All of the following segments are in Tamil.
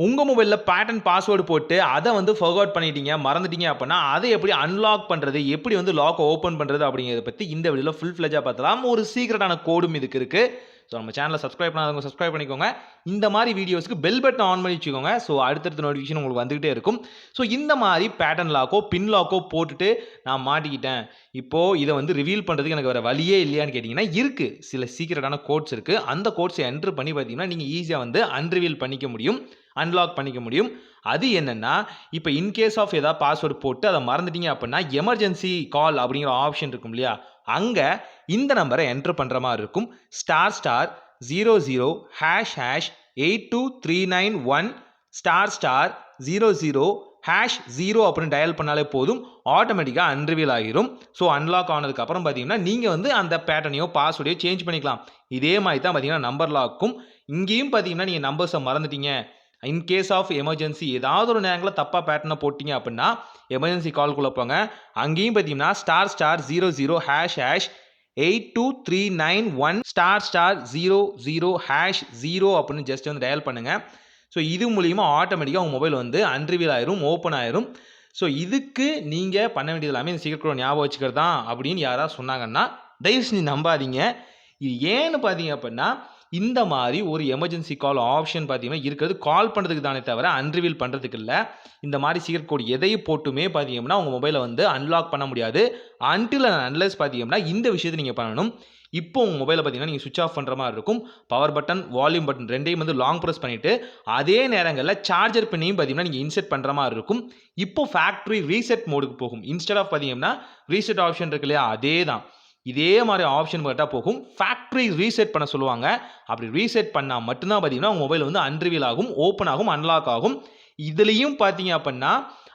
உங்க மொபைல்ல பேட்டர்ன் பாஸ்வேர்ட் போட்டு அத வந்து ஃபர்காட் பண்ணிட்டீங்க, மறந்துட்டீங்க அப்படின்னா, அத எப்படி அன்லாக் பண்றது? எப்படி வந்து லாக் ஓப்பன் பண்றது? அப்படிங்கிறத பத்தி இந்த வீடியோல ஃபுல் ஃப்ளெட்ஜா பார்க்கலாம். ஒரு சீக்ரெட்டான கோடும் இதுக்கு இருக்கு. ஸோ நம்ம சேனல சப்ஸ்கிரைப் பண்ணாதவங்க சப்ஸ்கிரைப் பண்ணிக்கோங்க. இந்த மாரி வீடியோஸ்க்கு பெல் பட்டன் ஆன் பண்ணி வச்சுக்கோங்க. ஸோ அடுத்தடுத்த நோட்டிஃபிகேஷன் உங்களுக்கு வந்துகிட்டே இருக்கும். ஸோ இந்த மாரி பேட்டர்ன் லாக்கோ, பின் லாக்கோ போட்டுட்டு நான் மாட்டிக்கிட்டேன். இப்போ இத வந்து ரிவீல் பண்றதுக்கு எனக்கு வேற வழியே இல்லையான்னு கேட்டீங்கன்னா, இருக்கு. சில சீக்ரெட்டான கோட்ஸ் இருக்கு. அந்த கோட்ஸ என்டர் பண்ணி பார்த்தீங்கன்னா, நீங்க ஈஸியா வந்து அன்ரிவீல் பண்ணிக்க முடியும். அன்லாக் பண்ணிக்க முடியும். அது என்னன்னா, இப்ப இன் கேஸ் ஆஃப் ஏதாவது பாஸ்வேர்ட் போட்டு அத மறந்துட்டீங்க அப்படின்னா, எமர்ஜென்சி கால் அப்படிங்கிற ஆப்ஷன் இருக்கும் இல்லையா? அங்க இந்த நம்பர என்டர் பண்ற மாரி இருக்கும். ***0082391***00#0 அப்படின்னு டயல் பண்ணாலே போதும். ஆட்டோமேட்டிக்கா அன்ரிவீல் ஆகிரும். ஸோ அன்லாக் ஆனதுக்கு அப்புறம் பார்த்தீங்கன்னா, நீங்க வந்து அந்த பேட்டர்னையோ, பாஸ்வேர்டையோ சேஞ்ச் பண்ணிக்கலாம். இதே மாரி தான் பார்த்தீங்கன்னா நம்பர் லாக்கும். இங்கேயும் பார்த்தீங்கன்னா, நீங்க நம்பர்ஸ மறந்துட்டீங்க. இன் கேஸ் ஆஃப் எமர்ஜென்சி ஏதாவது ஒரு நேரங்கள்ல தப்பா பேட்டர்ன போட்டீங்க அப்படின்னா, எமர்ஜென்சி கால்குள்ள போங்க. அங்கேயும் பார்த்தீங்கன்னா, ***00#82391**00#0 அப்படின்னு ஜஸ்ட் வந்து டயல் பண்ணுங்க. ஸோ இது மூலியமா ஆட்டோமேட்டிக்கா உங்க மொபைல் வந்து அன்ரிவீல் ஆயிரும், ஓப்பன் ஆயிரும். ஸோ இதுக்கு நீங்க பண்ண வேண்டியது எல்லாமே இந்த சீக்ரெட் கோட ஞாபகம் வச்சுக்கிறது தான் அப்படின்னு யாராவது சொன்னாங்கன்னா, தயவு செஞ்சு நம்பாதீங்க. இது ஏன்னு பார்த்தீங்க அப்படின்னா, இந்த மாரி ஒரு எமர்ஜென்சி கால் ஆப்ஷன் பார்த்தீங்கன்னா இருக்கிறது கால் பண்றதுக்கு தானே தவிர, அன்ரிவீல் பண்றதுக்கு இல்ல. இந்த மாரி சீக்ரெட் கோட் எதையும் போட்டுமே பார்த்தீங்கன்னா, உங்க மொபைல வந்து அன்லாக் பண்ண முடியாது. அன்டில் அண்ட் அன்லெஸ் பார்த்தீங்கன்னா, இந்த விஷயத்த நீங்க பண்ணணும். இப்போ உங்க மொபைல பார்த்தீங்கன்னா, நீங்க ஸ்விட்ச் ஆஃப் பண்ற மாரி இருக்கும். பவர் பட்டன், வால்யூம் பட்டன் 2யும் வந்து லாங் பிரஸ் பண்ணிட்டு, அதே நேரங்கள்ல சார்ஜர் பின்னையும் பார்த்தீங்கன்னா, நீங்க இன்செர்ட் பண்ற மாரி இருக்கும். இப்போ ஃபேக்டரி ரீசெட் மோடுக்கு போகும். இன்ஸ்டெட் ஆஃப் பார்த்தீங்கன்னா, ரீசெட் ஆப்ஷன் இருக்கு இல்லையா? அதே தான். இதே மாரி ஆப்ஷன் போட்டா போகும். ஃபேக்டரி ரீசெட் பண்ண சொல்லுவாங்க. அப்படி ரீசெட் பண்ணா மட்டும் தான் பார்த்தீங்கன்னா, உங்க மொபைல் வந்து அன்ரிவீல் ஆகும், ஓப்பன் ஆகும், அன்லாக் ஆகும். இதுலயும் பார்த்தீங்க அப்படின்னா,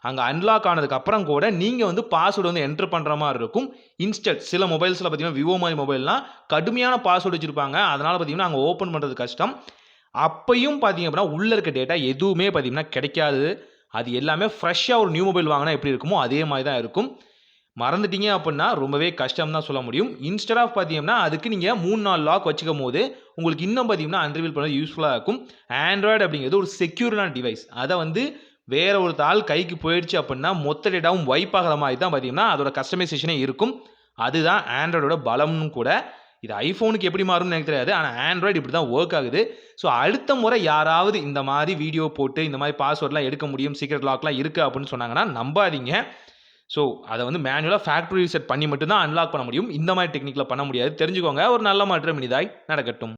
அங்க அன்லாக் ஆனதுக்கு அப்புறம் கூட நீங்க வந்து பாஸ்வேர்ட் வந்து என்டர் பண்ற மாரி இருக்கும். இன்ஸ்டெட் சில மொபைல்ஸ்ல பார்த்தீங்கன்னா, விவோ மாரி மொபைல்லாம் கடுமையான பாஸ்வேர்ட் வச்சிருப்பாங்க. அதனால பார்த்தீங்கன்னா, அங்க ஓப்பன் பண்றது கஷ்டம். அப்பயும் பார்த்தீங்க அப்படின்னா, உள்ள இருக்க டேட்டா எதுவுமே பார்த்தீங்கன்னா கிடைக்காது. அது எல்லாமே ஃப்ரெஷ்ஷா ஒரு நியூ மொபைல் வாங்குனா எப்படி இருக்குமோ, அதே மாரி தான் இருக்கும். மறந்துட்டீங்க அப்படின்னா ரொம்பவே கஷ்டம் தான் சொல்ல முடியும். இன்ஸ்டெட் ஆஃப் பார்த்தீங்கன்னா, அதுக்கு நீங்க 3, 4 லாக் வச்சுக்கும்போது, உங்களுக்கு இன்னும் பார்த்தீங்கன்னா, அன்ரிவீல் பண்ண யூஸ்ஃபுல்லா இருக்கும். ஆண்ட்ராய்டு அப்படிங்கிறது ஒரு செக்யூரான டிவைஸ். அத வந்து வேற ஒரு ஆள் கைக்கு போயிடுச்சு அப்படின்னா, மொத்த டேட்டாவும் வைப் ஆகுற மாரி தான் பார்த்தீங்கன்னா, அதோட கஸ்டமைசேஷனே இருக்கும். அதுதான் ஆண்ட்ராய்டோட பலம்னு கூட. இது ஐஃபோனுக்கு எப்படி மாறும்னு எனக்கு தெரியாது. ஆனா ஆண்ட்ராய்டு இப்படி தான் வொர்க் ஆகுது. ஸோ அடுத்த முறை யாராவது இந்த மாரி வீடியோ போட்டு, இந்த மாரி பாஸ்வேர்ட்லாம் எடுக்க முடியும், சீக்ரெட் லாக்லாம் இருக்கு அப்படின்னு சொன்னாங்கன்னா, நம்பாதீங்க. ஸோ அத வந்து மேனுவலா ஃபேக்டரி ரீசெட் பண்ணி மட்டும் தான் அன்லாக் பண்ண முடியும். இந்த மாரி டெக்னிக்ல பண்ண முடியாது. தெரிஞ்சுக்கோங்க. ஒரு நல்ல மாற்றம் இனிதாய் நடக்கட்டும்.